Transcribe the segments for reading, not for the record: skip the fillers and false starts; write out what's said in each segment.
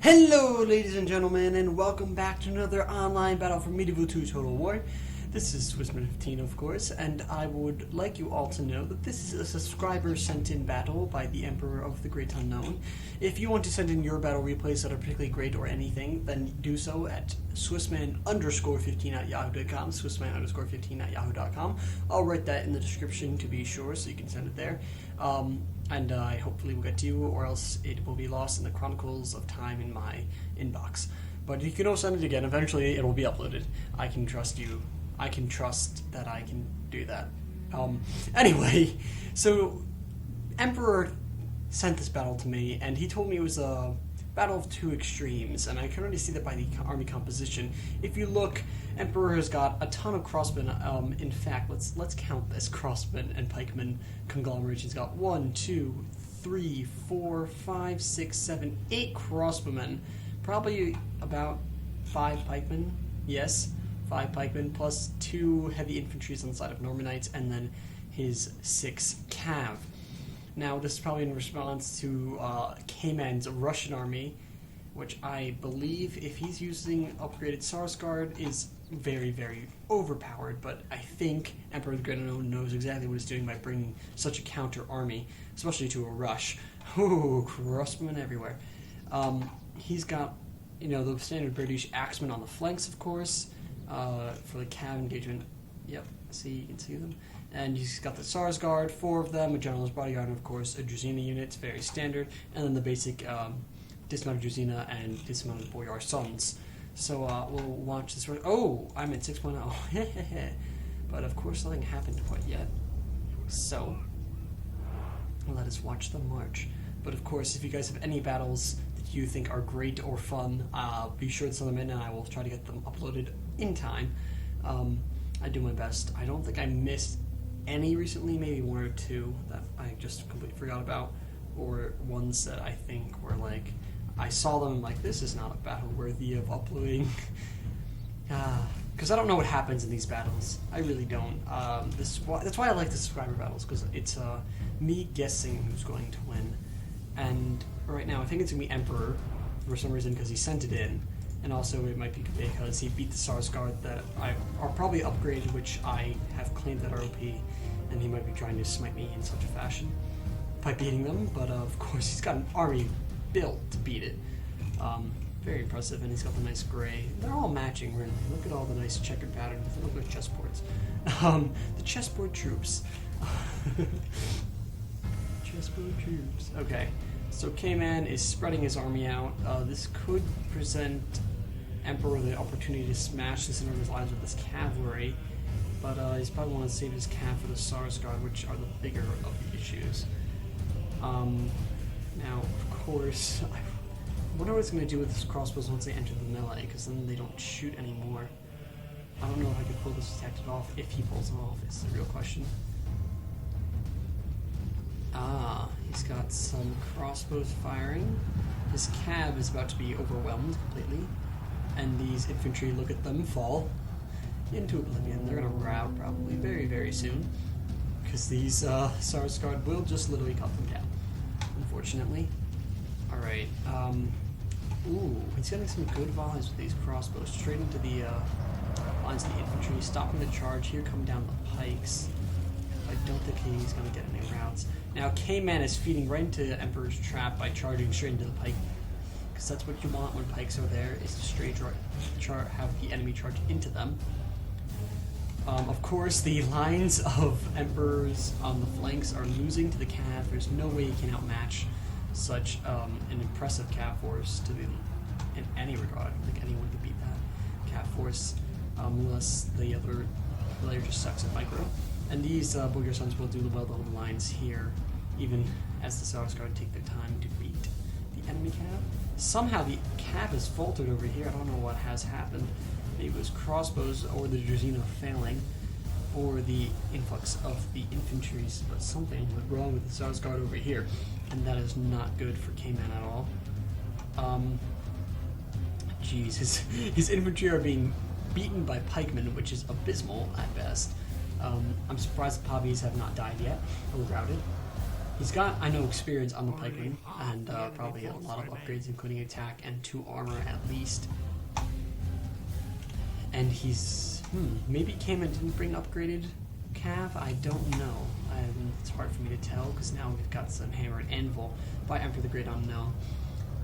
Hello, ladies and gentlemen, and welcome back to another online battle for Medieval 2 Total War. This is Swissman15, of course, and I would like you all to know that this is a subscriber sent-in battle by the Emperor of the Great Unknown. If you want to send in your battle replays that are particularly great or anything, then do so at swissman_15 at yahoo.com, swissman_15 at yahoo.com. I'll write that in the description to be sure, so you can send it there. And I hopefully will get to you, or else it will be lost in the chronicles of time in my inbox. But you can also send it again. Eventually, it will be uploaded. I can trust you. I can trust that I can do that. Anyway, so Emperor sent this battle to me, and he told me it was a battle of two extremes, and I can already see that by the army composition. If you look, Emperor has got a ton of crossmen. In fact, let's count this crossmen and pikemen conglomeration. He's got 1, 2, 3, 4, 5, 6, 7, 8 crossbowmen. Probably about 5 pikemen. Yes, 5 pikemen plus 2 heavy infantries on the side of Normanites, and then his 6 cav. Now, this is probably in response to K-Man's Russian army, which I believe, if he's using upgraded Sarsgaard, is very, very overpowered, but I think Emperor of the Great Unknown knows exactly what he's doing by bringing such a counter-army, especially to a rush. Ooh, crossmen everywhere. He's got, the standard British axemen on the flanks, of course, for the cav engagement. Yep, see, you can see them. And he's got the Sarsgaard, 4 of them, a General's Bodyguard, and of course a Druzina unit, it's very standard, and then the basic dismounted Druzina and dismounted Boyar Sons. So we'll watch this. Oh, I'm at 6.0. But of course nothing happened quite yet. So let us watch the march. But of course, if you guys have any battles that you think are great or fun, be sure to send them in, and I will try to get them uploaded in time. I do my best. I don't think I missed any recently, maybe 1 or 2 that I just completely forgot about, or ones that I think were like, I saw them like, this is not a battle worthy of uploading. Because I don't know what happens in these battles. I really don't. That's why I like the subscriber battles, because it's me guessing who's going to win. And right now, I think it's going to be Emperor, for some reason, because he sent it in. And also it might be because he beat the Sarsgaard that are probably upgraded, which I have claimed that are OP, and he might be trying to smite me in such a fashion by beating them. But of course, he's got an army built to beat it. Very impressive, and he's got the nice gray. They're all matching, really. Look at all the nice checkered patterns. They look like chessboards. The chessboard troops. Chessboard troops. Okay, so K-Man is spreading his army out. This could present Emperor the opportunity to smash this into his lines with this cavalry, but he's probably want to save his cav for the Sarsgaard, which are the bigger of the issues. Now, of course, I wonder what it's going to do with his crossbows once they enter the melee, because then they don't shoot anymore. I don't know if I could pull this tactic off. If he pulls it off, is the real question. He's got some crossbows firing. His cav is about to be overwhelmed completely. And these infantry, look at them fall into oblivion. They're going to rout probably very, very soon, because these Sarsgaard will just literally cut them down, unfortunately. Alright, ooh, he's getting some good volleys with these crossbows, straight into the lines of the infantry, stopping the charge. Here come down the pikes. I don't think he's going to get any routes. Now, K-Man is feeding right into Emperor's trap by charging straight into the pike, because that's what you want when pikes are there, is to straight have the enemy charge into them. Of course, the lines of Emperors on the flanks are losing to the cav. There's no way you can outmatch such an impressive cav force in any regard. I don't think anyone could beat that cav force, unless the other player just sucks at micro. And these Boyar Sons will do well on the lines here, even as the Sarsgaard take their time to beat the enemy cav. Somehow the cav has faltered over here. I don't know what has happened. Maybe it was crossbows or the Druzina failing, or the influx of the infantries, but something went wrong with the Sarsgaard over here, and that is not good for K-Man at all. Jeez, his infantry are being beaten by pikemen, which is abysmal at best. I'm surprised the Pavis have not died yet, or routed. He's got, I know, experience on the pikeman, and probably a lot of upgrades, including attack and 2 armor at least. And he's, maybe came and didn't bring upgraded cav? I don't know. It's hard for me to tell, because now we've got some hammer and anvil by Emperor the Great Unknown.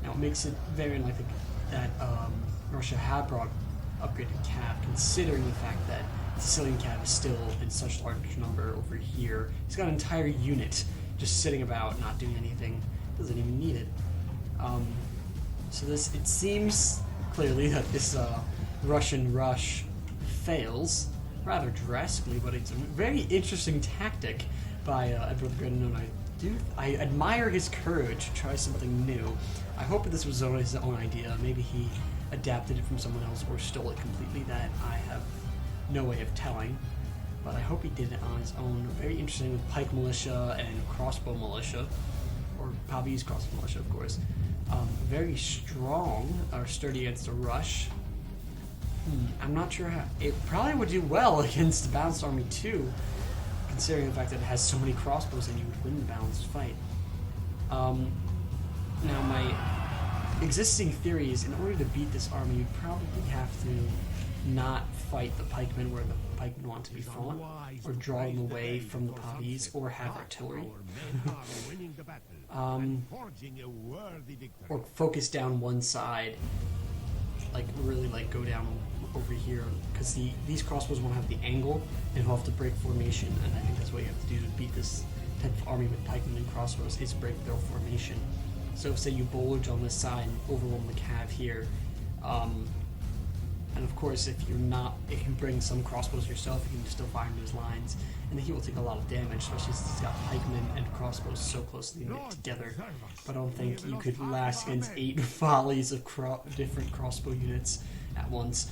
Now it makes it very unlikely that Russia had brought upgraded cav, considering the fact that Sicilian cav is still in such large number over here. He's got an entire unit just sitting about, not doing anything. Doesn't even need it. So this, it seems clearly that this Russian rush fails rather drastically, but it's a very interesting tactic by Emperor the Great Unknown. I admire his courage to try something new. I hope that this was his own idea. Maybe he adapted it from someone else or stole it completely. That I have no way of telling. But I hope he did it on his own. Very interesting with pike militia and crossbow militia, or Pavese crossbow militia, of course. Very strong, or sturdy against a rush. I'm not sure how. It probably would do well against the balanced army too, considering the fact that it has so many crossbows and you would win the balanced fight. Now my existing theory is, in order to beat this army, you'd probably have to not fight the pikemen where the pikemen want to be fought, or draw them away from the Pavese, or have artillery. Or focus down one side, like really like go down over here, because these crossbows won't have the angle, and he'll have to break formation, and I think that's what you have to do to beat this type of army with pikemen and crossbows, is break their formation. So say you bulge on this side and overwhelm the cav here, and of course if you bring some crossbows yourself, you can still fire into his lines, and he will take a lot of damage, especially since he's got pikemen and crossbows so closely knit together. But I don't think you could last against 8 volleys of different crossbow units at once.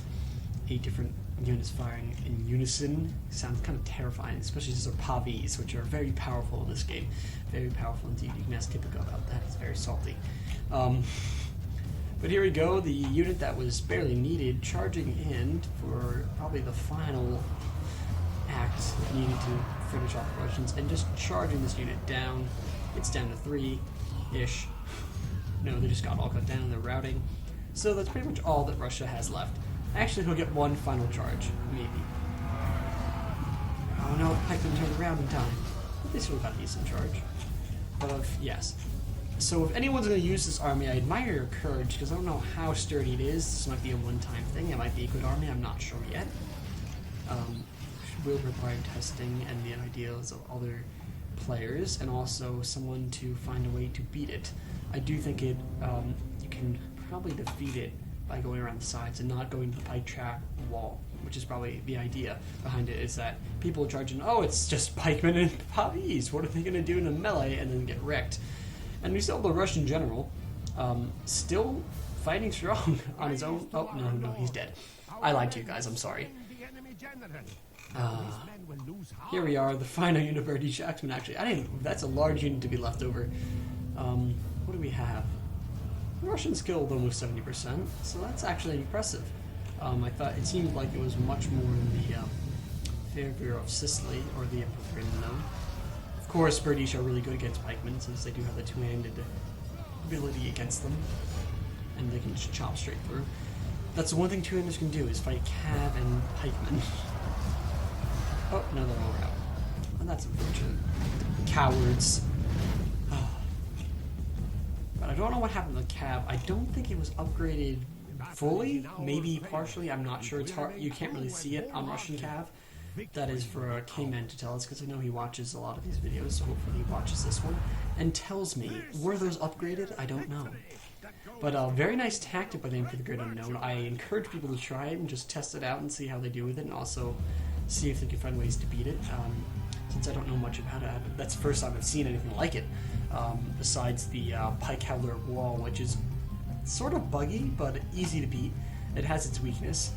8 different units firing in unison sounds kind of terrifying, especially since they're Pavese, which are very powerful in this game. Very powerful indeed. You can ask Typica about that. It's very salty. But here we go, the unit that was barely needed, charging in for probably the final act, needing to finish off the Russians, and just charging this unit down. It's down to 3-ish. No, they just got all cut down and they're routing. So that's pretty much all that Russia has left. Actually, he'll get one final charge, maybe. Oh no, Pikeman turned around in time. But they still got a decent charge. But yes. So if anyone's going to use this army, I admire your courage, because I don't know how sturdy it is. This might be a one-time thing. It might be a good army. I'm not sure yet. Will require testing and the ideas of other players, and also someone to find a way to beat it. I do think it. You can probably defeat it by going around the sides and not going to the pike trap wall, which is probably the idea behind it, is that people are charging, oh, it's just pikemen and Pavese. What are they going to do in a melee and then get wrecked? And we still have the Russian general, still fighting strong on his own. Oh, no, he's dead. I lied to you guys, I'm sorry. Here we are, the final unit of British Axemen, actually. That's a large unit to be left over. What do we have? The Russians killed almost 70%, so that's actually impressive. I thought it seemed like it was much more in the favor of Sicily, or the Emperor Unknown. Of course, British are really good against pikemen, since they do have the two-handed ability against them, and they can just chop straight through. That's the one thing two-handers can do, is fight cav and pikemen. Oh, no, they're all out. And that's unfortunate. Cowards. But I don't know what happened to the cav. I don't think it was upgraded fully, maybe partially, I'm not sure. It's hard, you can't really see it on Russian cav. That is for K-Man to tell us, because I know he watches a lot of these videos, so hopefully he watches this one and tells me, were those upgraded? I don't know. But very nice tactic by the Emperor the Great Unknown. I encourage people to try it and just test it out and see how they do with it, and also see if they can find ways to beat it. Since I don't know much about it, that's the first time I've seen anything like it, besides the Pike Howler wall, which is sort of buggy, but easy to beat. It has its weakness.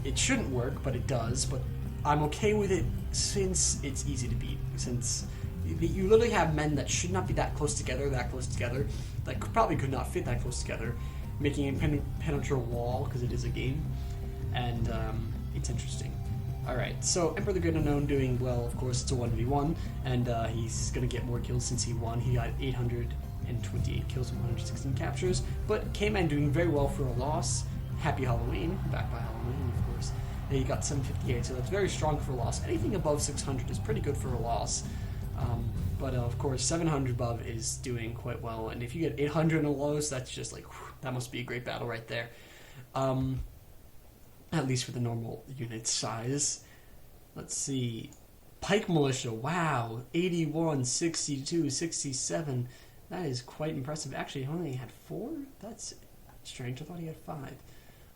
It shouldn't work, but it does, but I'm okay with it since it's easy to beat, since you literally have men that should not be that close together, that probably could not fit that close together, making a penetrable wall, because it is a game, and it's interesting. Alright, so Emperor the Great Unknown doing well, of course, it's a 1v1, and he's going to get more kills since he won. He got 828 kills and 116 captures, but K-Man doing very well for a loss. Happy Halloween, back by Halloween, of course. And he got 758, so that's very strong for a loss. Anything above 600 is pretty good for a loss. But of course, 700 above is doing quite well, and if you get 800 in a loss, that's just like, whew, that must be a great battle right there. At least for the normal unit size. Let's see. Pike Militia, wow. 81, 62, 67. That is quite impressive. Actually, he only had 4? That's strange. I thought he had 5.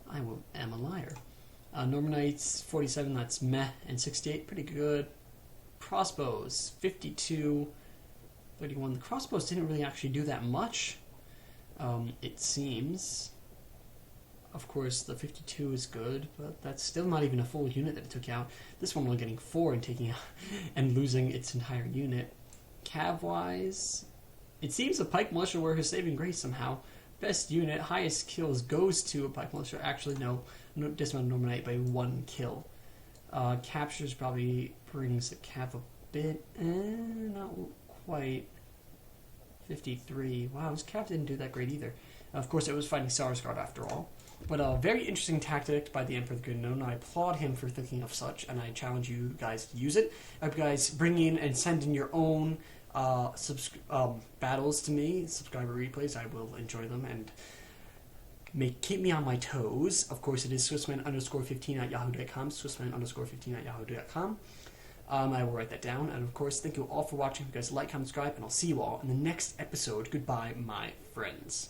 I am a liar. Norman Knights, 47, that's meh. And 68, pretty good. Crossbows, 52, 31. The crossbows didn't really actually do that much, it seems. Of course, the 52 is good, but that's still not even a full unit that it took out. This one only getting 4 and taking out and losing its entire unit. Cav-wise, it seems the Pike Militia were his saving grace somehow. Best unit, highest kills goes to a Pike Militia. Actually, no, dismounted Norman Knight by 1 kill. Captures probably brings the Cav a bit, not quite. 53. Wow, his Cav didn't do that great either. Of course, it was fighting Sarsgaard after all. But a very interesting tactic by the Emperor of the Good Unknown. I applaud him for thinking of such, and I challenge you guys to use it. I hope you guys bring in and send in your own battles to me, subscriber replays. I will enjoy them and keep me on my toes. Of course, it is Swissman_15 at yahoo.com, Swissman_15 at yahoo.com. I will write that down. And of course, thank you all for watching. If you guys like, comment, subscribe, and I'll see you all in the next episode. Goodbye, my friends.